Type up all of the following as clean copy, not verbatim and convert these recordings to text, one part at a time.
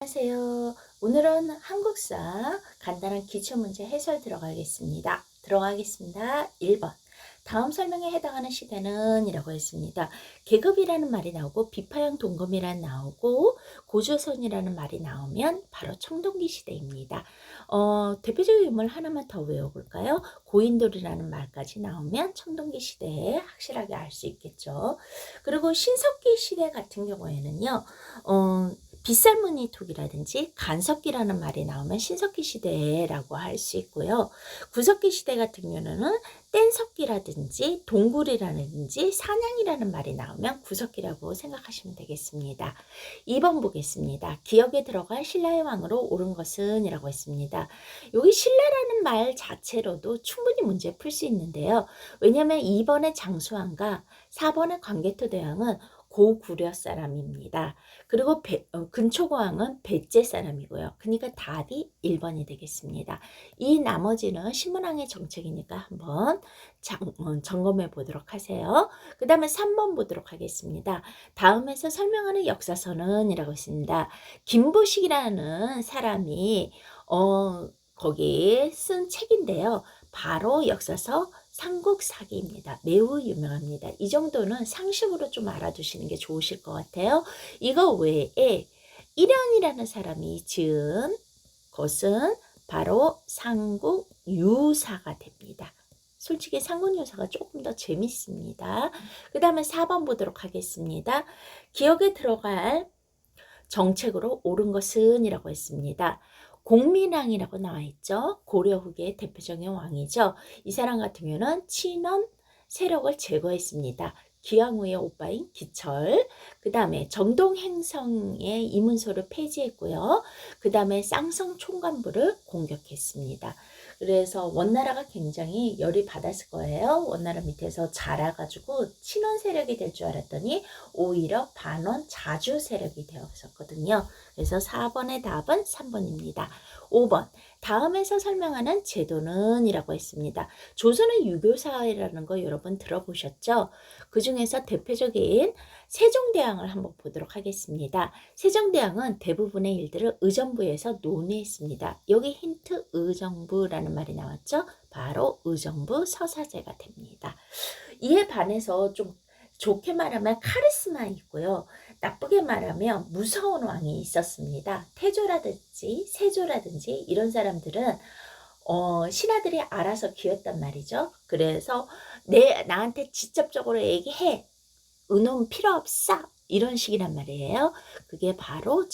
안녕하세요. 오늘은 한국사 간단한 기출문제 해설 들어가겠습니다. 1번. 다음 설명에 해당하는 시대는 이라고 했습니다. 계급이라는 말이 나오고 비파형 동검이란 나오고 고조선이라는 말이 나오면 바로 청동기 시대입니다. 대표적인 인물 하나만 더 외워볼까요? 고인돌이라는 말까지 나오면 청동기 시대에 확실하게 알 수 있겠죠. 그리고 신석기 시대 같은 경우에는요. 빗살무늬톡이라든지 간석기라는 말이 나오면 신석기 시대라고 할 수 있고요. 구석기 시대 같은 경우는 뗀석기라든지 동굴이라든지 사냥이라는 말이 나오면 구석기라고 생각하시면 되겠습니다. 2번 보겠습니다. 기억에 들어갈 신라의 왕으로 오른 것은 이라고 했습니다. 여기 신라라는 말 자체로도 충분히 문제 풀 수 있는데요. 왜냐하면 2번의 장수왕과 4번의 광개토대왕은 고구려 사람입니다. 그리고 근초고왕은 배째 사람이고요. 그러니까 답이 1번이 되겠습니다. 이 나머지는 신문왕의 정책이니까 한번 점검해 보도록 하세요. 그 다음에 3번 보도록 하겠습니다. 다음에서 설명하는 역사서는 이라고 있습니다. 김부식이라는 사람이 거기 쓴 책인데요. 바로 역사서 삼국사기입니다. 매우 유명합니다. 이 정도는 상식으로 좀 알아두시는 게 좋으실 것 같아요. 이거 외에 이련이라는 사람이 지은 것은 바로 삼국유사가 됩니다. 솔직히 삼국유사가 조금 더 재밌습니다. 그 다음에 4번 보도록 하겠습니다. 기억에 들어갈 정책으로 옳은 것은 이라고 했습니다. 공민왕이라고 나와 있죠. 고려 후기의 대표적인 왕이죠. 이 사람 같은 경우는 친원 세력을 제거했습니다. 기왕후의 오빠인 기철, 그 다음에 정동행성의 이문소를 폐지했고요. 그 다음에 쌍성 총관부를 공격했습니다. 그래서 원나라가 굉장히 열이 받았을 거예요. 원나라 밑에서 자라가지고 친원 세력이 될 줄 알았더니 오히려 반원 자주 세력이 되었었거든요. 그래서 4번의 답은 3번입니다. 5번. 다음에서 설명하는 제도는 이라고 했습니다. 조선의 유교사회라는 거 여러분 들어보셨죠? 그 중에서 대표적인 세종대왕을 한번 보도록 하겠습니다. 세종대왕은 대부분의 일들을 의정부에서 논의했습니다. 여기 힌트 의정부라는 말이 나왔죠? 바로 의정부 서사제가 됩니다. 이에 반해서 좀 좋게 말하면 카리스마 있고요. 나쁘게 말하면 무서운 왕이 있었습니다. 태조라든지 세조라든지 이런 사람들은 신하들이 알아서 기었단 말이죠. 그래서 나한테 직접적으로 얘기해. 은혼 필요 없어. 이런 식이란 말이에요. 그게 바로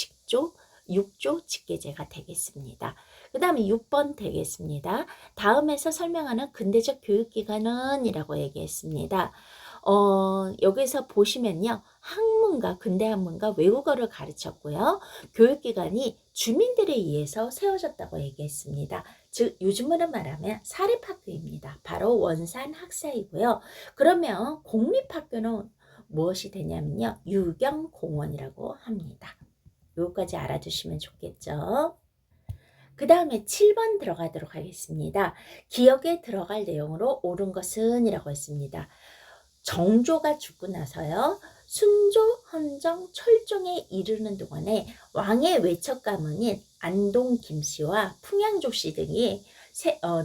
육조 직계제가 되겠습니다. 그 다음에 6번 되겠습니다. 다음에서 설명하는 근대적 교육기관은 이라고 얘기했습니다. 여기서 보시면요. 학문과 근대 학문과 외국어를 가르쳤고요. 교육기관이 주민들에 의해서 세워졌다고 얘기했습니다. 즉 요즘으로 말하면 사립학교입니다. 바로 원산 학사이고요. 그러면 공립학교는 무엇이 되냐면요. 유경공원이라고 합니다. 요거까지 알아두시면 좋겠죠. 그 다음에 7번 들어가도록 하겠습니다. 기억에 들어갈 내용으로 옳은 것은 이라고 했습니다. 정조가 죽고 나서요. 순조, 헌정, 철종에 이르는 동안에 왕의 외척 가문인 안동 김씨와 풍양조씨 등이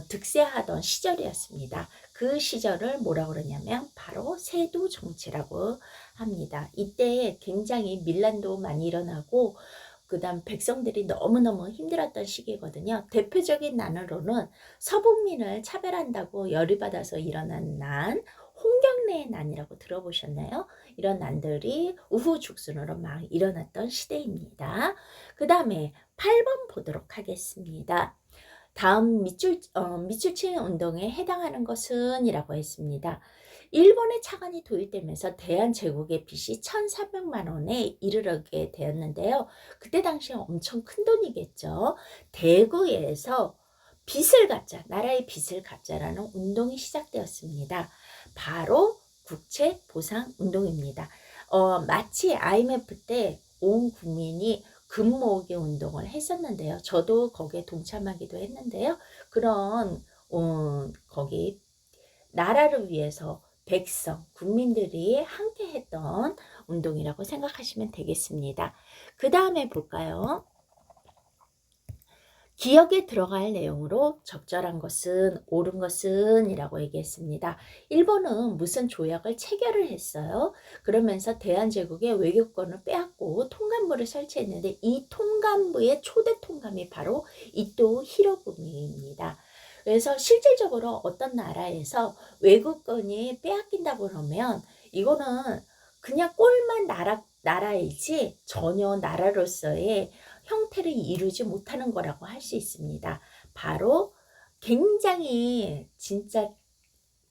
득세하던 시절이었습니다. 그 시절을 뭐라고 그러냐면 바로 세도 정치라고 합니다. 이때 굉장히 밀란도 많이 일어나고 그 다음 백성들이 너무너무 힘들었던 시기거든요. 대표적인 난으로는 서북민을 차별한다고 열이 받아서 일어난 난, 홍경래의 난이라고 들어보셨나요? 이런 난들이 우후죽순으로 막 일어났던 시대입니다. 그 다음에 8번 보도록 하겠습니다. 다음 밑줄치기 운동에 해당하는 것은 이라고 했습니다. 일본의 차관이 도입되면서 대한제국의 빚이 1,400만 원에 이르게 되었는데요. 그때 당시에 엄청 큰 돈이겠죠. 대구에서 빚을 갚자, 나라의 빚을 갚자라는 운동이 시작되었습니다. 바로 국채보상운동입니다. 마치 IMF 때 온 국민이 금 모으기 운동을 했었는데요. 저도 거기에 동참하기도 했는데요. 그런 거기 나라를 위해서 백성, 국민들이 함께 했던 운동이라고 생각하시면 되겠습니다. 그 다음에 볼까요? 기억에 들어갈 내용으로 적절한 것은, 옳은 것은 이라고 얘기했습니다. 일본은 무슨 조약을 체결을 했어요. 그러면서 대한제국의 외교권을 빼앗고 통감부를 설치했는데 이 통감부의 초대 통감이 바로 이토 히로부미입니다. 그래서 실질적으로 어떤 나라에서 외교권이 빼앗긴다고 그러면 이거는 그냥 꼴만 나라이지 전혀 나라로서의 형태를 이루지 못하는 거라고 할 수 있습니다. 바로 굉장히 진짜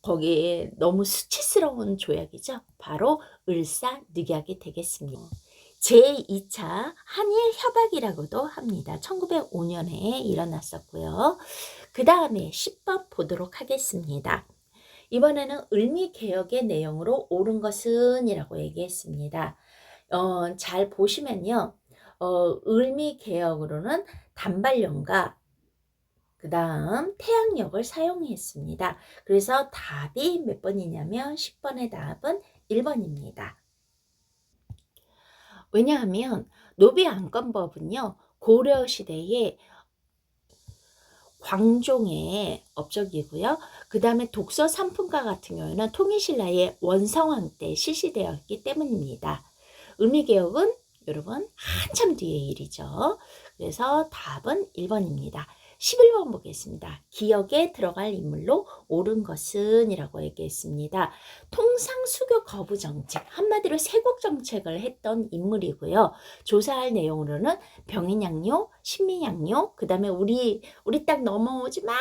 거기에 너무 수치스러운 조약이죠. 바로 을사늑약이 되겠습니다. 제2차 한일 협약이라고도 합니다. 1905년에 일어났었고요. 그 다음에 10번 보도록 하겠습니다. 이번에는 을미개혁의 내용으로 옳은 것은 이라고 얘기했습니다. 잘 보시면요. 을미개혁으로는 단발령과 그 다음 태양력을 사용했습니다. 그래서 답이 몇 번이냐면 10번의 답은 1번입니다. 왜냐하면 노비안건법은요. 고려시대에 광종의 업적이고요. 그 다음에 독서 3품가 같은 경우에는 통일신라의 원성왕 때 실시되었기 때문입니다. 을미개혁은 여러분 한참 뒤의 일이죠. 그래서 답은 1번입니다. 11번 보겠습니다. 기억에 들어갈 인물로 옳은 것은 이라고 얘기했습니다. 통상수교 거부 정책, 한마디로 세국 정책을 했던 인물이고요. 조사할 내용으로는 병인양요, 신민양요, 그 다음에 우리 땅 넘어오지 마,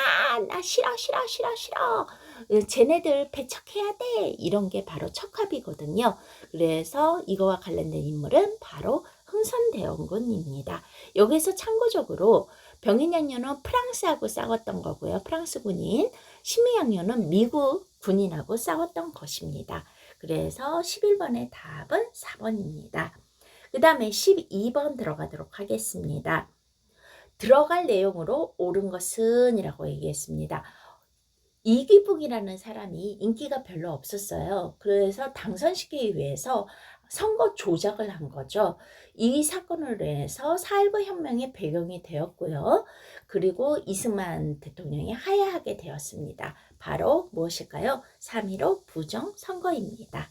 나 싫어 싫어 싫어 싫어, 쟤네들 배척해야 돼, 이런 게 바로 척합이거든요. 그래서 이거와 관련된 인물은 바로 흥선대원군입니다. 여기서 참고적으로 병인양요는 프랑스하고 싸웠던 거고요. 프랑스 군인. 신민양요는 미국 군인하고 싸웠던 것입니다. 그래서 11번의 답은 4번입니다. 그 다음에 12번 들어가도록 하겠습니다. 들어갈 내용으로 옳은 것은 이라고 얘기했습니다. 이기붕이라는 사람이 인기가 별로 없었어요. 그래서 당선시키기 위해서 선거 조작을 한 거죠. 이 사건으로 인해서 4.19 혁명의 배경이 되었고요. 그리고 이승만 대통령이 하야하게 되었습니다. 바로 무엇일까요? 3.15 부정선거입니다.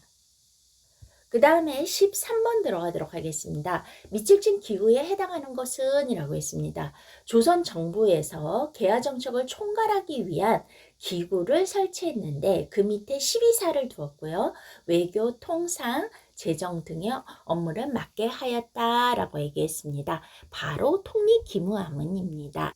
그 다음에 13번 들어가도록 하겠습니다. 미칠진 기구에 해당하는 것은 이라고 했습니다. 조선 정부에서 개화 정책을 총괄하기 위한 기구를 설치했는데 그 밑에 12사를 두었고요. 외교, 통상, 재정 등의 업무를 맡게 하였다라고 얘기했습니다. 바로 통일기무하문입니다.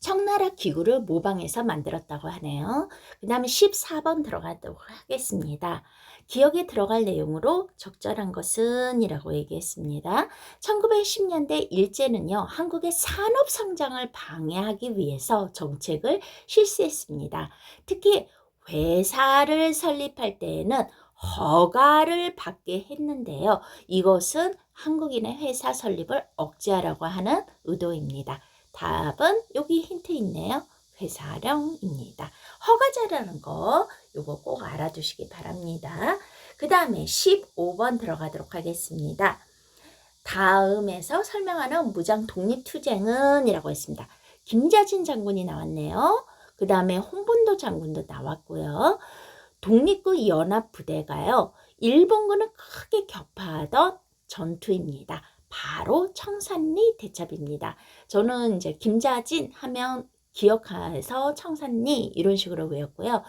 청나라 기구를 모방해서 만들었다고 하네요. 그 다음에 14번 들어가도록 하겠습니다. 기억에 들어갈 내용으로 적절한 것은 이라고 얘기했습니다. 1910년대 일제는요. 한국의 산업 성장을 방해하기 위해서 정책을 실시했습니다. 특히 회사를 설립할 때에는 허가를 받게 했는데요. 이것은 한국인의 회사 설립을 억제하라고 하는 의도입니다. 답은 여기 힌트 있네요. 회사령입니다. 허가제라는 거 요거 꼭 알아두시기 바랍니다. 그 다음에 15번 들어가도록 하겠습니다. 다음에서 설명하는 무장 독립투쟁은 이라고 했습니다. 김자진 장군이 나왔네요. 그 다음에 홍본도 장군도 나왔고요. 독립군 연합부대가요. 일본군을 크게 격파하던 전투입니다. 바로 청산리 대첩입니다. 저는 이제 김자진 하면 기억해서 청산리 이런 식으로 외웠고요.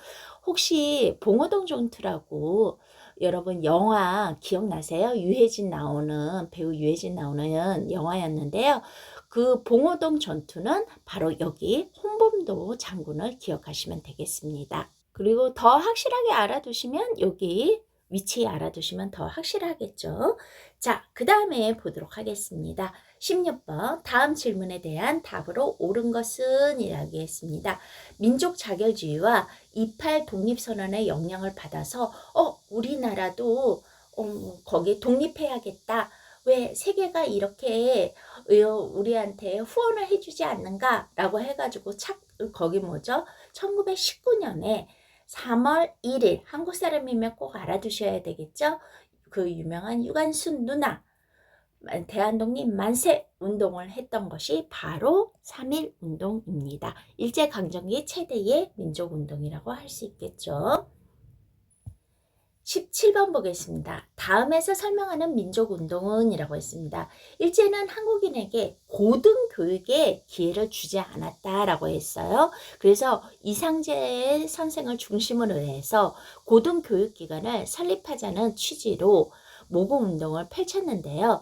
혹시 봉오동 전투라고 여러분 영화 기억나세요? 유해진 나오는, 배우 유해진 나오는 영화였는데요. 그 봉오동 전투는 바로 여기 홍범도 장군을 기억하시면 되겠습니다. 그리고 더 확실하게 알아두시면 여기 위치 알아두시면 더 확실하겠죠. 자, 그 다음에 보도록 하겠습니다. 16번 다음 질문에 대한 답으로 옳은 것은 이야기했습니다. 민족 자결주의와 28 독립선언의 영향을 받아서 우리나라도 거기 독립해야겠다. 왜 세계가 이렇게 우리한테 후원을 해주지 않는가 라고 해가지고 거기 뭐죠? 1919년에 3월 1일 한국 사람이면 꼭 알아두셔야 되겠죠? 그 유명한 유관순 누나 대한독립 만세 운동을 했던 것이 바로 3.1 운동입니다. 일제강점기 최대의 민족운동이라고 할 수 있겠죠. 17번 보겠습니다. 다음에서 설명하는 민족운동은 이라고 했습니다. 일제는 한국인에게 고등교육의 기회를 주지 않았다라고 했어요. 그래서 이상재 선생을 중심으로 해서 고등교육기관을 설립하자는 취지로 모금운동을 펼쳤는데요.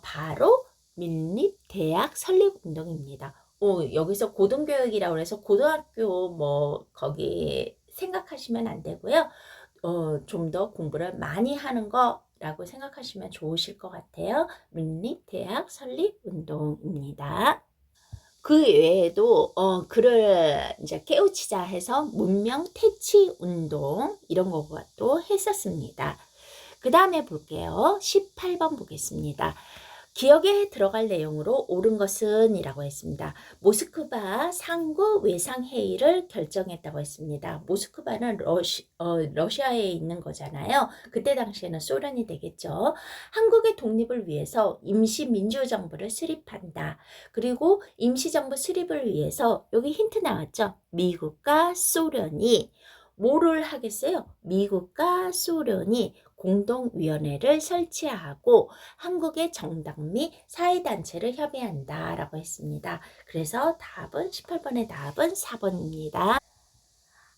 바로 민립대학 설립운동입니다. 여기서 고등교육이라고 해서 고등학교 거기 생각하시면 안 되고요. 좀 더 공부를 많이 하는 거라고 생각하시면 좋으실 것 같아요. 민립대학 설립운동입니다. 그 외에도 그를 이제 깨우치자 해서 문명 퇴치 운동 이런 것도 했었습니다. 그 다음에 볼게요. 18번 보겠습니다. 기억에 들어갈 내용으로 옳은 것은 이라고 했습니다. 모스크바 상구 외상회의를 결정했다고 했습니다. 모스크바는 러시아에 있는 거잖아요. 그때 당시에는 소련이 되겠죠. 한국의 독립을 위해서 임시민주정부를 수립한다. 그리고 임시정부 수립을 위해서 여기 힌트 나왔죠. 미국과 소련이 뭐를 하겠어요? 미국과 소련이 공동위원회를 설치하고 한국의 정당 및 사회단체를 협의한다라고 했습니다. 그래서 답은 18번의 답은 4번입니다.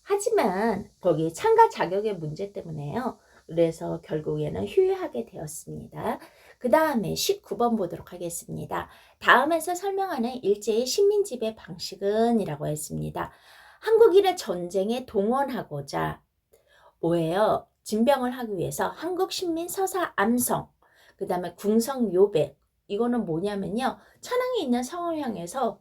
하지만 거기 참가 자격의 문제 때문에요. 그래서 결국에는 휴회하게 되었습니다. 그 다음에 19번 보도록 하겠습니다. 다음에서 설명하는 일제의 식민지배 방식은 이라고 했습니다. 한국인을 전쟁에 동원하고자 뭐예요? 진병을 하기 위해서 한국 신민 서사 암성, 그 다음에 궁성 요백, 이거는 뭐냐면요. 천황에 있는 성을 향해서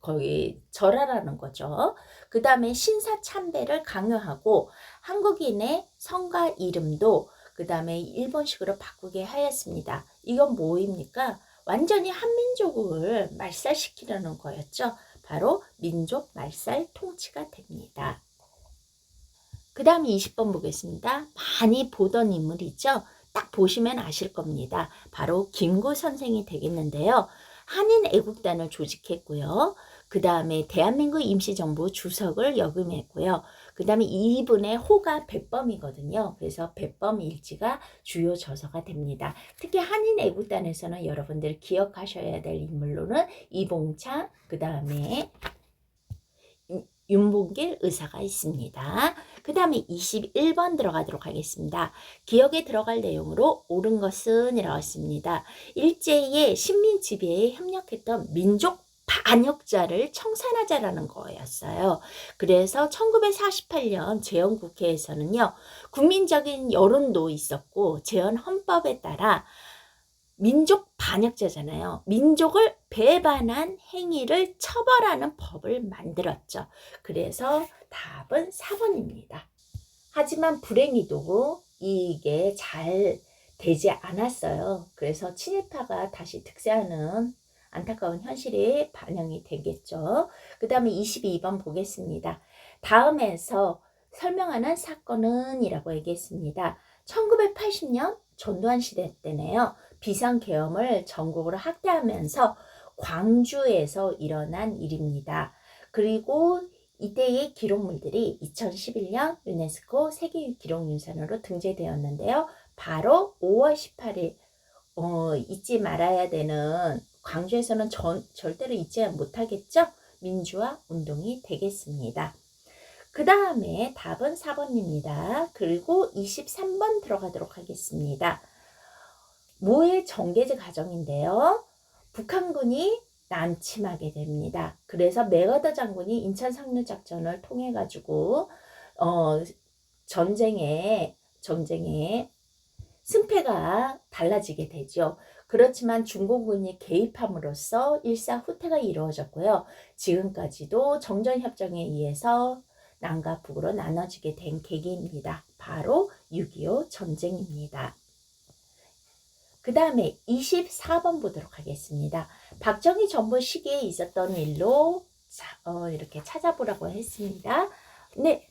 거기 절하라는 거죠. 그 다음에 신사 참배를 강요하고 한국인의 성과 이름도 그 다음에 일본식으로 바꾸게 하였습니다. 이건 뭐입니까? 완전히 한민족을 말살시키려는 거였죠. 바로 민족 말살 통치가 됩니다. 그 다음 20번 보겠습니다. 많이 보던 인물이죠. 딱 보시면 아실 겁니다. 바로 김구 선생이 되겠는데요. 한인 애국단을 조직했고요. 그 다음에 대한민국 임시정부 주석을 역임했고요. 그 다음에 이분의 호가 백범이거든요. 그래서 백범 일지가 주요 저서가 됩니다. 특히 한인 애국단에서는 여러분들 기억하셔야 될 인물로는 이봉창, 그 다음에 윤봉길 의사가 있습니다. 그 다음에 21번 들어가도록 하겠습니다. 기억에 들어갈 내용으로 옳은 것은 이라고 했습니다. 일제의 식민 지배에 협력했던 민족 반역자를 청산하자라는 거였어요. 그래서 1948년 재헌국회에서는요. 국민적인 여론도 있었고 재헌헌법에 따라 민족 반역자잖아요. 민족을 배반한 행위를 처벌하는 법을 만들었죠. 그래서 답은 4번입니다. 하지만 불행히도 이게 잘 되지 않았어요. 그래서 친일파가 다시 득세하는 안타까운 현실이 반영이 되겠죠. 그 다음에 22번 보겠습니다. 다음에서 설명하는 사건은 이라고 얘기했습니다. 1980년 전두환 시대 때네요. 비상계엄을 전국으로 확대하면서 광주에서 일어난 일입니다. 그리고 이때의 기록물들이 2011년 유네스코 세계기록유산으로 등재되었는데요. 바로 5월 18일 잊지 말아야 되는 광주에서는 절대로 잊지 못하겠죠. 민주화 운동이 되겠습니다. 그 다음에 답은 4번입니다. 그리고 23번 들어가도록 하겠습니다. 모해 정계제 과정인데요. 북한군이 난침하게 됩니다. 그래서 맥어더 장군이 인천 상륙 작전을 통해 가지고 전쟁에 승패가 달라지게 되죠. 그렇지만 중공군이 개입함으로써 일사후퇴가 이루어졌고요. 지금까지도 정전협정에 의해서 남과 북으로 나눠지게 된 계기입니다. 바로 6.25 전쟁입니다. 그 다음에 24번 보도록 하겠습니다. 박정희 정부 시기에 있었던 일로 이렇게 찾아보라고 했습니다. 네,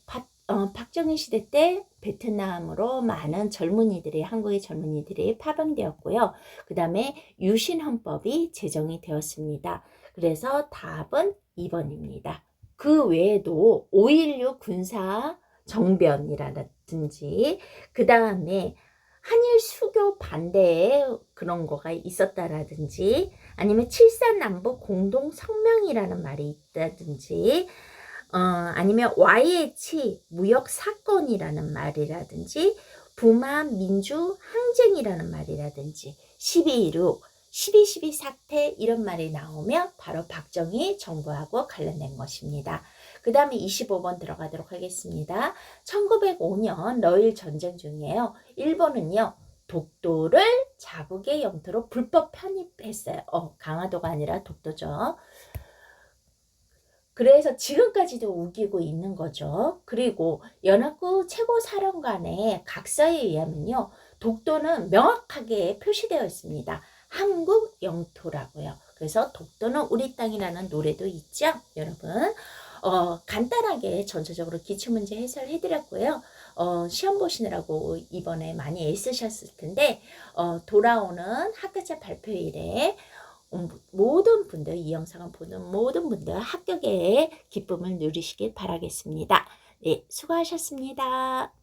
박정희 시대 때 베트남으로 많은 젊은이들이 한국의 젊은이들이 파병되었고요. 그 다음에 유신헌법이 제정이 되었습니다. 그래서 답은 2번입니다. 그 외에도 5.16 군사 정변이라든지 그 다음에 한일 수교 반대에 그런 거가 있었다라든지 아니면 7.3 남북 공동 성명이라는 말이 있다든지 아니면 YH 무역 사건이라는 말이라든지 부마 민주 항쟁이라는 말이라든지 12.16 12.12 사태 이런 말이 나오면 바로 박정희 정부하고 관련된 것입니다. 그 다음에 25번 들어가도록 하겠습니다. 1905년 러일 전쟁 중이에요. 일본은요. 독도를 자국의 영토로 불법 편입했어요. 강화도가 아니라 독도죠. 그래서 지금까지도 우기고 있는 거죠. 그리고 연합국 최고사령관의 각서에 의하면요. 독도는 명확하게 표시되어 있습니다. 한국 영토라고요. 그래서 독도는 우리 땅이라는 노래도 있죠. 여러분 간단하게 전체적으로 기출문제 해설해드렸고요. 시험 보시느라고 이번에 많이 애쓰셨을 텐데 돌아오는 학교자 발표일에 모든 분들, 이 영상을 보는 모든 분들 합격의 기쁨을 누리시길 바라겠습니다. 네, 수고하셨습니다.